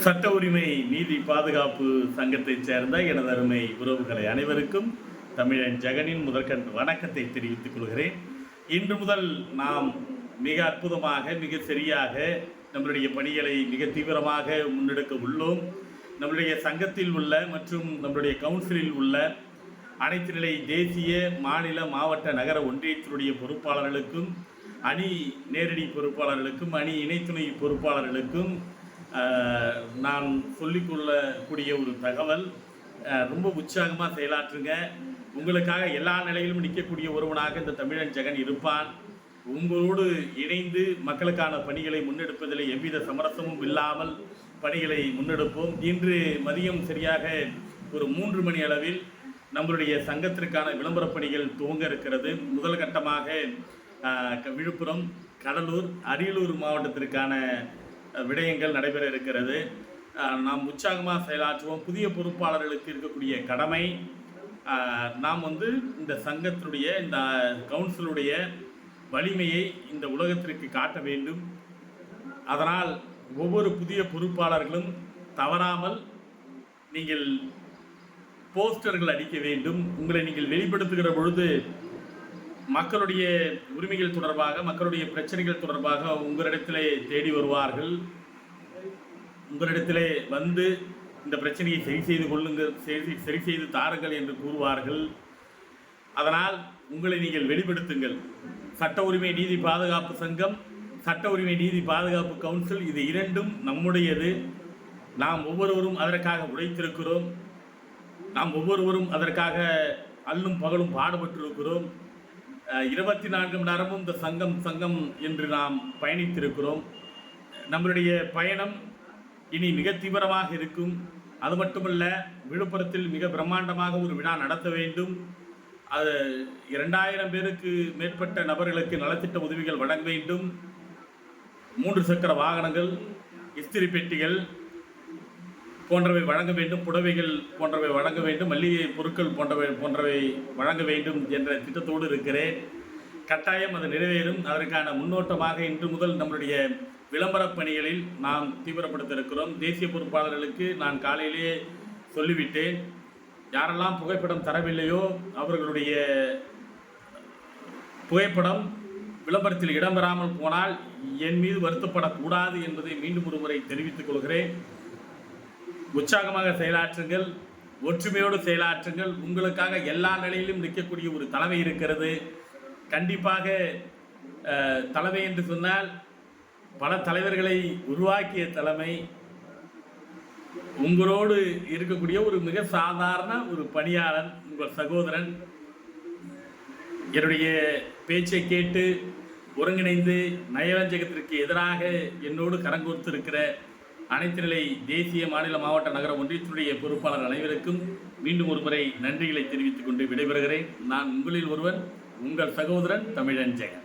சட்ட உரிமை நீதி பாதுகாப்பு சங்கத்தைச் சேர்ந்த எனது அருமை உறவுகளை அனைவருக்கும் தமிழன் ஜெகனின் முதற்கண் வணக்கத்தை தெரிவித்துக் கொள்கிறேன். இன்று முதல் நாம் மிக அற்புதமாக மிக சரியாக நம்மளுடைய பணிகளை மிக தீவிரமாக முன்னெடுக்க உள்ளோம். நம்முடைய சங்கத்தில் உள்ள மற்றும் நம்முடைய கவுன்சிலில் உள்ள அனைத்து நிலை தேசிய மாநில மாவட்ட நகர ஒன்றியத்தினுடைய பொறுப்பாளர்களுக்கும் அணி நேரடி பொறுப்பாளர்களுக்கும் அணி இணைத்துணை பொறுப்பாளர்களுக்கும் நான் சொல்லிக்கொள்ளக்கூடிய ஒரு தகவல், ரொம்ப உற்சாகமாக செயலாற்றுங்க. உங்களுக்காக எல்லா நிலையிலும் நிற்கக்கூடிய ஒருவனாக இந்த தமிழன் ஜெகன் இருப்பான். உங்களோடு இணைந்து மக்களுக்கான பணிகளை முன்னெடுப்பதில் எவ்வித சமரசமும் இல்லாமல் பணிகளை முன்னெடுப்போம். இன்று மதியம் சரியாக ஒரு 3 மணி அளவில் நம்மளுடைய சங்கத்திற்கான விளம்பர பணிகள் துவங்க இருக்கிறது. முதல் கட்டமாக விழுப்புரம், கடலூர், அரியலூர் மாவட்டத்திற்கான விடயங்கள் நடைபெற இருக்கிறது. நாம் உற்சாகமாக செயலாற்றுவோம். புதிய பொறுப்பாளர்களுக்கு இருக்கக்கூடிய கடமை, நாம் இந்த சங்கத்தினுடைய இந்த கவுன்சிலுடைய வலிமையை இந்த உலகத்திற்கு காட்ட வேண்டும். அதனால் ஒவ்வொரு புதிய பொறுப்பாளர்களும் தவறாமல் நீங்கள் போஸ்டர்கள் அடிக்க வேண்டும். உங்களை நீங்கள் வெளிப்படுத்துகிற பொழுது மக்களுடைய உரிமைகள் தொடர்பாக, மக்களுடைய பிரச்சனைகள் தொடர்பாக உங்களிடத்திலே தேடி வருவார்கள். உங்களிடத்திலே வந்து இந்த பிரச்சனையை சரி செய்து கொள்ளுங்கள், சரி செய்து தாருங்கள் என்று கூறுவார்கள். அதனால் உங்களை நீங்கள் வெளிப்படுத்துங்கள். சட்ட உரிமை நீதி பாதுகாப்பு சங்கம், சட்ட உரிமை நீதி பாதுகாப்பு கவுன்சில், இது இரண்டும் நம்முடையது. நாம் ஒவ்வொருவரும் அதற்காக உழைத்திருக்கிறோம். நாம் ஒவ்வொருவரும் அதற்காக அல்லும் பகலும் பாடுபட்டிருக்கிறோம். 24 மணி நேரமும் இந்த சங்கம் என்று நாம் பயணித்திருக்கிறோம். நம்மளுடைய பயணம் இனி மிக தீவிரமாக இருக்கும். அது மட்டுமல்ல, விழுப்புரத்தில் மிக பிரம்மாண்டமாக ஒரு விழா நடத்த வேண்டும். அது 2000 பேருக்கு மேற்பட்ட நபர்களுக்கு நலத்திட்ட உதவிகள் வழங்க வேண்டும். 3 சக்கர வாகனங்கள், இஸ்திரி பெட்டிகள் போன்றவை வழங்க வேண்டும். புடவைகள் போன்றவை வழங்க வேண்டும். மல்லிகை பொருட்கள் போன்றவை வழங்க வேண்டும் என்ற திட்டத்தோடு இருக்கிறேன். கட்டாயம் அது நிறைவேறும். அதற்கான முன்னோட்டமாக இன்று முதல் நம்முடைய விளம்பர பணிகளில் நாம் தீவிரப்படுத்த இருக்கிறோம். தேசிய பொறுப்பாளர்களுக்கு நான் காலையிலேயே சொல்லிவிட்டேன். யாரெல்லாம் புகைப்படம் தரவில்லையோ அவர்களுடைய புகைப்படம் விளம்பரத்தில் இடம்பெறாமல் போனால் என் மீது வருத்தப்படக்கூடாது என்பதை மீண்டும் ஒரு முறை தெரிவித்துக் கொள்கிறேன். உற்சாகமாக செயலாற்றுங்கள், ஒற்றுமையோடு செயலாற்றுங்கள். உங்களுக்காக எல்லா நிலையிலும் நிற்கக்கூடிய ஒரு தலைமை இருக்கிறது. கண்டிப்பாக தலைமை என்று சொன்னால் பல தலைவர்களை உருவாக்கிய தலைமை. உங்களோடு இருக்கக்கூடிய ஒரு மிக சாதாரண ஒரு பணியாளன், உங்கள் சகோதரன். என்னுடைய பேச்சை கேட்டு ஒருங்கிணைந்து நயவஞ்சகத்திற்கு எதிராக என்னோடு கரங்கோர்த்து இருக்கிற அனைத்து நிலை தேசிய மாநில மாவட்ட நகர ஒன்றியத்தினுடைய பொறுப்பாளர் அனைவருக்கும் மீண்டும் ஒரு முறை நன்றிகளை தெரிவித்துக் கொண்டு விடைபெறுகிறேன். நான் உங்களில் ஒருவன், உங்கள் சகோதரன் தமிழன் ஜெகன்.